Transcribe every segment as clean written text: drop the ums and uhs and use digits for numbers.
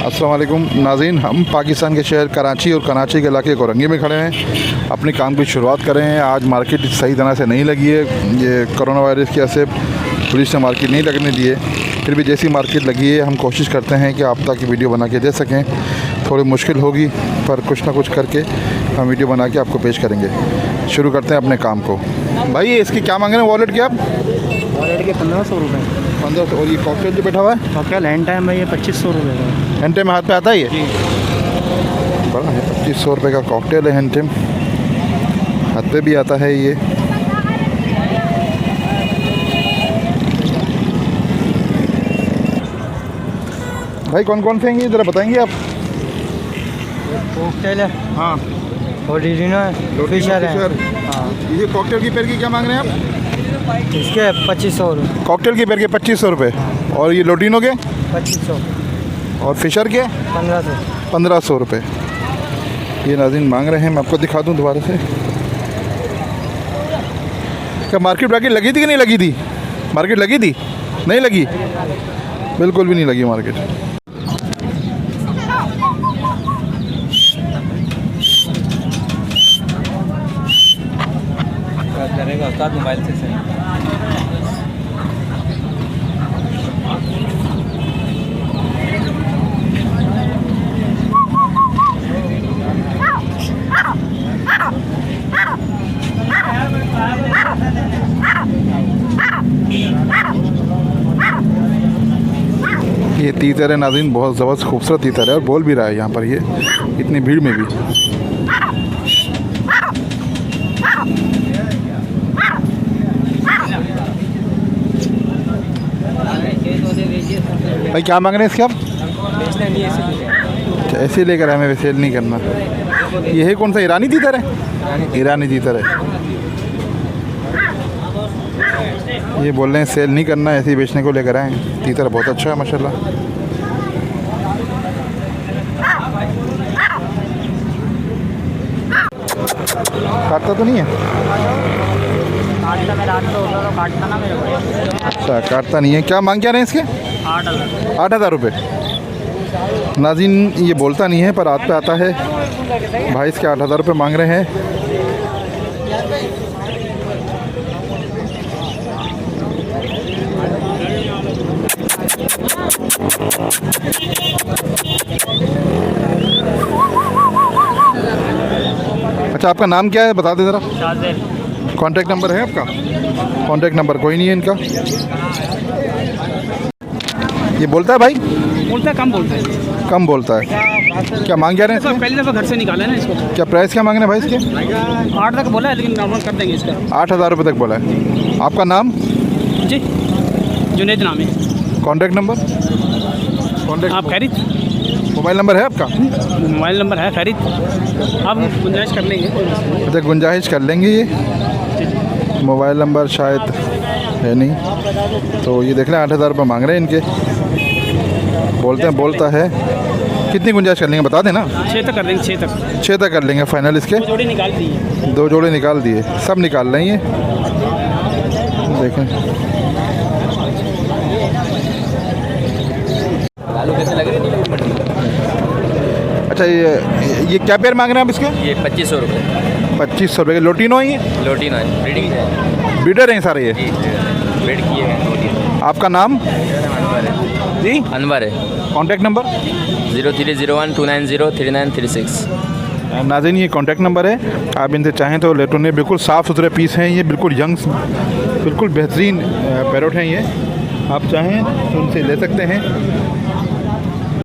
अस्सलाम वालेकुम नाज़रीन, हम पाकिस्तान के शहर कराची और कराची के इलाके कोरंगी में खड़े हैं। अपने काम की शुरुआत कर रहे हैं। आज मार्केट सही तरह से नहीं लगी है, ये कोरोना वायरस की वजह से पुलिस ने मार्केट नहीं लगने दी है। फिर भी जैसी मार्केट लगी है हम कोशिश करते हैं कि आप तक वीडियो बना के दे सकें। थोड़ी मुश्किल होगी पर कुछ ना कुछ करके हम वीडियो बना के आपको पेश करेंगे। शुरू करते हैं अपने काम को। भाई इसकी क्या मांग रहे हैं वॉलेट के आप? वॉलेट के 1500 रुपये। 1500। और ये कॉकटेल जो बैठा हुआ है? कॉकटेल हैंड टाइम है ये 2500 रुपये का। हैंड टाइम हाथ पे आता है ये? जी बड़ा है, 2500 रुपये का कॉकटेल है हैंड टाइम, हाथ पे भी आता है ये। भाई कौन कौन से हैं ये ज़रा बताएंगे आप? कॉकटेल है, हाँ, ओरिजिनल है, फिशर है। हाँ, ये कॉकटेल की पेयर की क्या मांग रहे हैं आप? इसके 2500 रुपये। कॉकटेल की पेयर के 2500 रुपये। और ये लोटिनो के? 2500। और फिशर के? 1500। 1500 रुपये ये नाज़रीन मांग रहे हैं। मैं आपको दिखा दूं दोबारा से। क्या मार्केट लगी थी कि नहीं लगी थी? मार्केट लगी थी? नहीं लगी, बिल्कुल भी नहीं लगी मार्केट। करेगा उस्ताद मोबाइल से सही। ये तीतर है नाज़रीन, बहुत ज़बरदस्त खूबसूरत तीतर है और बोल भी रहा है यहाँ पर ये इतनी भीड़ में भी। भाई क्या मांग रहे हैं इसके आप? बेचना नहीं ऐसे। ऐसे ही लेकर हमें सेल नहीं करना। ये है कौन सा ईरानी तीतर है? ईरानी तीतर है। ये बोल रहे हैं सेल नहीं करना, ऐसे ही बेचने को लेकर आए। तीतर बहुत अच्छा है माशाल्लाह। काटता तो नहीं है? काटता मैं रात को होगा तो काटता ना मेरे को। अच्छा, काटता नहीं है। क्या मांग क्या रहे हैं इसके? 8000। 8000 रुपये। नाज़रीन ये बोलता नहीं है पर हाथ पे आता है। भाई इसके 8000 रुपये मांग रहे हैं। अच्छा, आपका नाम क्या है बता दे ज़रा। कांटेक्ट नंबर है आपका? कांटेक्ट नंबर कोई नहीं है इनका। ये बोलता है भाई? बोलता है, कम बोलता है। कम बोलता है। क्या मांग क्या रहे हैं इसके? पहली दफ़ा घर से निकाला है ना इसको। क्या प्राइस क्या मांग रहे हैं भाई इसके? 8 तक बोला है लेकिन नॉर्मल कर देंगे इसका। 8000 रुपये तक बोला है। आपका नाम? जी जुनेद नाम है। Contact number? आप खैरित? मोबाइल नंबर है आपका? मोबाइल नंबर है खैरित। आप गुंजाइश कर लेंगे। अच्छा, गुंजाइश कर लेंगे। ये मोबाइल नंबर शायद है नहीं, तो ये देख लें 8000 रुपये मांग रहे हैं इनके। बोलता है। कितनी गुंजाइश कर लेंगे बता देना। 6 तक कर देंगे। 6 तक। 6 तक कर लेंगे फाइनल इसके। 2 जोड़ी निकाल दी। 2 जोड़े निकाल दिए, सब निकाल रहे हैं ये देखें। आलू कैसे लग रहे हैं? अच्छा, ये क्या पेयर मांग रहे हैं आप इसके? ये 2500 रुपये। 2500 रुपये के लोटिनो ही है? लोटिनो है, ब्रीडिंग है। ब्रीडर हैं सारे ये? जी ब्रीड किए हैं। आपका नाम? अनवर है। जी अनवर है। Contact number? 0301290336। नाज़रीन ये कांटेक्ट नंबर है, आप इनसे चाहें तो लेटोने। बिल्कुल साफ़ सुथरे पीस हैं ये, बिल्कुल यंग, बिल्कुल बेहतरीन पैरोट हैं ये। आप चाहें तो उनसे ले सकते हैं।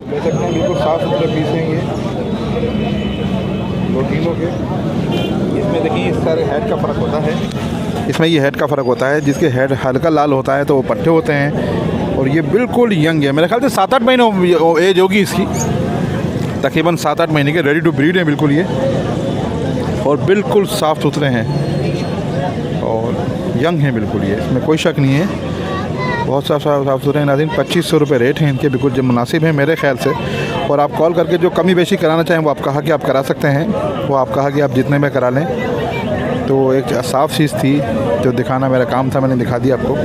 बिल्कुल साफ़ सुथरे पीस हैं ये लोटिनो के। इसमें देखिए इस सारे हेड का फ़र्क होता है। इसमें ये हेड का फ़र्क होता है, जिसके हेड हल्का लाल होता है तो वो पट्टे होते हैं। और ये बिल्कुल यंग है, मेरे ख्याल से 7-8 महीने एज होगी इसकी, तकरीबन 7-8 महीने के। रेडी टू ब्रीड है बिल्कुल ये, और बिल्कुल साफ़ सुथरे हैं और यंग हैं बिल्कुल ये, इसमें कोई शक नहीं है। बहुत साफ सुथरे हैं नाज़रीन। 2500 रुपये रेट हैं इनके, बिल्कुल जो मुनासिब है मेरे ख्याल से। और आप कॉल करके जो कमी बेशी कराना चाहें वो आप कहा कि आप करा सकते हैं, वो आप कहा कि आप जितने में करा लें। तो एक साफ़ चीज़ थी जो दिखाना मेरा काम था, मैंने दिखा दिया आपको।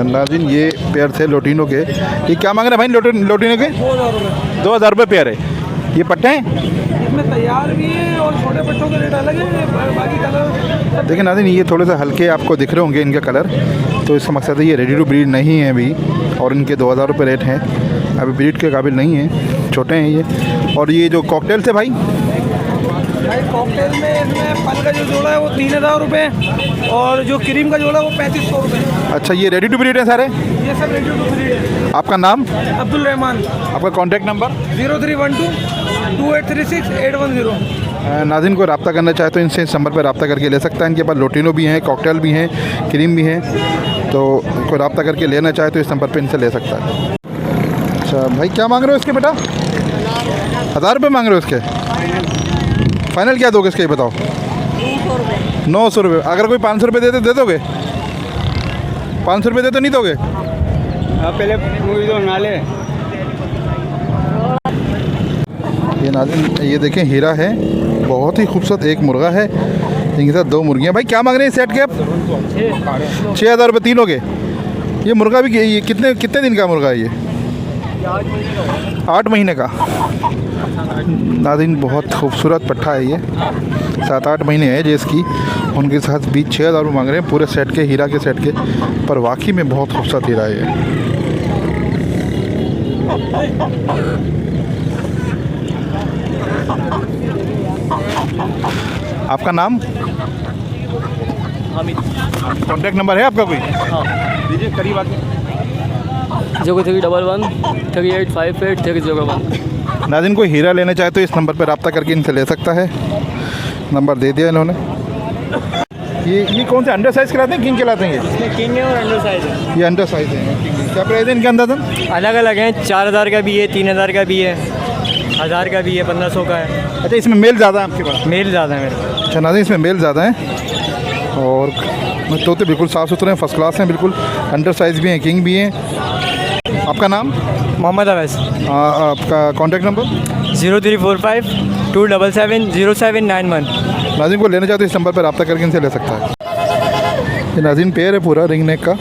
नाज़रीन ये पेयर थे लोटिनो के। ये क्या मांग रहे हैं भाई लोटिनो के? 2,000 रुपये पेयर है। ये पट्टे हैं? इसमें तैयार भी है और छोटे पट्टों का रेट अलग है, बाकी कलर। देखिए नाज़रीन ये थोड़े से हल्के आपको दिख रहे होंगे इनका कलर, तो इसका मकसद है ये रेडी टू ब्रीड नहीं है अभी, और इनके 2,000 रुपये रेट हैं, अभी ब्रीड के काबिल नहीं है, छोटे हैं ये। और ये जो कॉकटेल थे भाई कॉकटेल में इसमें फल का जो जोड़ा है वो 3,000 रुपये और जो क्रीम का जोड़ा है वो 3,500 रुपये। अच्छा ये रेडी टू ब्रीड है सारे? ये सब रेडी टू ब्रीड है। आपका नाम? अब्दुल रहमान। आपका कॉन्टैक्ट नंबर? 0312-2836-810। नाज़रीन को रब्ता करना चाहे तो इनसे इस नंबर पर रब्ता करके ले सकता है। इनके पास लोटिनो भी हैं, कॉकटेल भी हैं, क्रीम भी हैं, तो कोई रब्ता करके लेना चाहे तो इस नंबर पर इनसे ले सकता है। अच्छा भाई क्या मांग रहे हो इसके बेटा? 1,000 रुपये मांग रहे हो इसके? फाइनल क्या दोगे इसके, ये बताओ? 900 रुपये। अगर कोई 500 रुपये दे दोगे? 500 रुपये दे तो नहीं दोगे? पहले मूवी तो नाले। ये नाज़रीन ये देखें हीरा है, बहुत ही खूबसूरत एक मुर्गा है, इनके साथ 2 मुर्गियाँ। भाई क्या मांग रहे हैं सेट के आप? 6,000 रुपये तीन हो गए। ये मुर्गा भी ये कितने दिन का मुर्गा है ये? 8 महीने का। नाज़रीन बहुत खूबसूरत पट्ठा है ये, 7-8 महीने है जो इसकी। उनके साथ भी 6,000 रुपये मांग रहे हैं पूरे सेट के, हीरा के सेट के, पर वाकई में बहुत खूबसूरत हीरा है ये। आपका नाम? कॉन्टैक्ट नंबर है आपका कोई? दीजिए करीब आके। 0311-3858-301। नाज़रीन कोई हीरा लेना चाहे तो इस नंबर पर रब्ता करके इनसे ले सकता है, नंबर दे दिया इन्होंने। ये कौन से अंडर साइज़ खिलाते हैं, किंग खिलाते हैं ये? किंग है और अंडर साइज है। ये अंडर साइज़ है। क्या प्राइस है इनका अंदाज़न? अलग अलग हैं, 4,000 का भी है, 3,000 का भी है, 1,000 का भी है, 1,500 का है। अच्छा इसमें मेल ज़्यादा है आपके पास? मेल ज़्यादा है मेरे पास। अच्छा नाज़रीन इसमें मेल ज़्यादा है, और तोते बिल्कुल साफ़ सुथरे हैं, फर्स्ट क्लास हैं बिल्कुल, अंडर साइज़ भी हैं, किंग भी हैं। आपका नाम? मोहम्मद अवैस। आपका कॉन्टैक्ट नंबर? 0345-277-0791। नाज़रीन को लेना चाहते इस नंबर पर रब्ता करके इनसे ले सकता है। ये नाज़रीन पेयर है पूरा रिंग नेक का,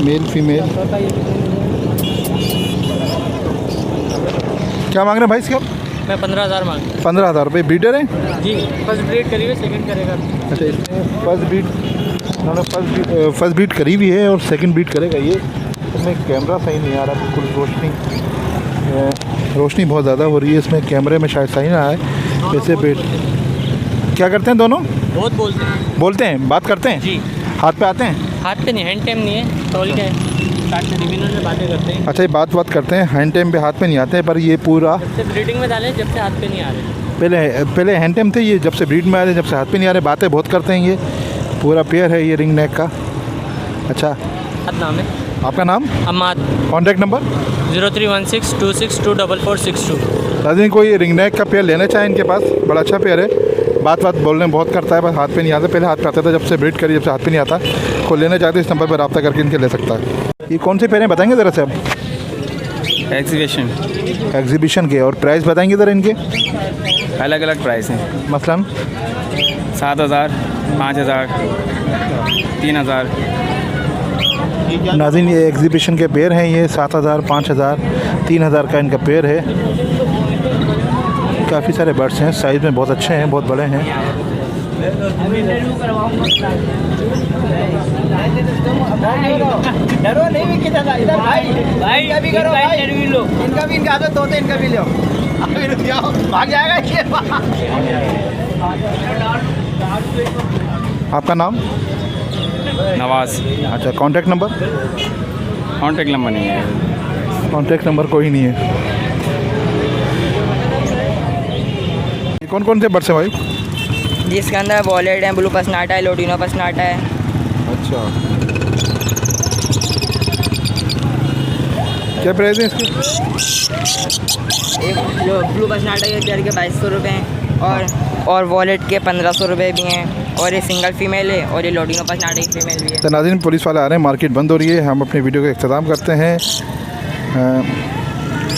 मेल फीमेल। क्या मांग रहे हैं भाई इसके आप? मैं 15,000 मांग। 15,000 रुपये। ब्रीडर है जी, फर्स्ट ब्रीड करी हुई, सेकंड करेगा। अच्छा इसमें फर्स्ट बीट करी हुई है और सेकंड बीट करेगा ये। इसमें कैमरा सही नहीं आ रहा, बिल्कुल रोशनी बहुत ज़्यादा हो रही है इसमें, कैमरे में शायद सही ना आए। वैसे बेट क्या करते हैं दोनों? बहुत बोलते हैं, बात करते हैं जी। हाथ पे आते हैं? हाथ पे नहीं, हैंड टाइम नहीं है, तौल के डिविजन में बातें करते हैं। अच्छा ये बात करते हैं, हैंड टाइम पे हाथ पे नहीं आते हैं, पर ये पूरा जब से ब्रीडिंग में डाले जब से हाथ पे नहीं आ रहे। पहले हैंड टाइम थे, ये जब से ब्रीड में आ रहे, जब से हाथ पे नहीं आ रहे, बातें बहुत करते हैं। ये पूरा पेयर है ये रिंग नेक का। अच्छा नाम है आपका नाम? अम्माद। Contact number? 0316262462। नाज़रीन कोई रिंग नेक का पेयर लेना चाहे इनके पास, बड़ा अच्छा पेयर है, बात बोलने में बहुत करता है, बस हाथ पे नहीं आता। पहले हाथ पे आता था, जब से ब्रीड करी जब से हाथ पे नहीं आता। कोई लेना चाहते इस नंबर पर रब्ता करके इनके ले सकता है। ये कौन से पेयर हैं बताएंगे ज़रा से आप? एग्जीबिशन के। और प्राइस बताएंगे ज़रा इनके? अलग अलग प्राइस हैं, मसलन 7,000, 5,000, 3,000। नाज़रीन ये एग्जीबिशन के पेयर हैं, ये 7,000, 5,000, 3,000 का इनका पेयर है। काफ़ी सारे बर्ड्स हैं, साइज़ में बहुत अच्छे हैं, बहुत बड़े हैं। डरो नहीं भी कितना इधर भाई इनका भी करो भाई, इनका भी, इनका आदत होते, इनका भी लो। अभी रुक जाओ, भाग जाएगा ये। आपका नाम? नवाज। अच्छा कॉन्टैक्ट नंबर? कॉन्टैक्ट नंबर नहीं है। कॉन्टैक्ट नंबर कोई नहीं है। ये कौन से बर्ड्स हैं भाई? जिसके अंदर वॉलेट है, ब्लू पसनाटा है, लोटिनो पसनाटा है। अच्छा क्या प्राइस है इसकी? एक जो ब्लू पसनाटा के पेयर के 2,200 रुपये हैं, और वॉलेट के 1,500 रुपये भी हैं, और ये सिंगल फीमेल है, और ये लोटिनो पसनाटा की फीमेल भी है। तो नाज़रीन पुलिस वाले आ रहे हैं, मार्केट बंद हो रही है, हम अपनी वीडियो का इख्तिताम करते हैं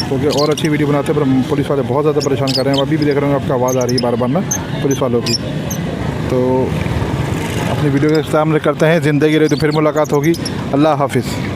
क्योंकि और अच्छी वीडियो बनाते हैं, पर पुलिस वाले बहुत ज़्यादा परेशान कर रहे हैं। अभी भी देख रहे हैं आपका आवाज़ आ रही है बार बार ना पुलिस वालों की। तो अपनी वीडियो के सामने करते हैं। ज़िंदगी रही तो फिर मुलाकात होगी। अल्लाह हाफिज़।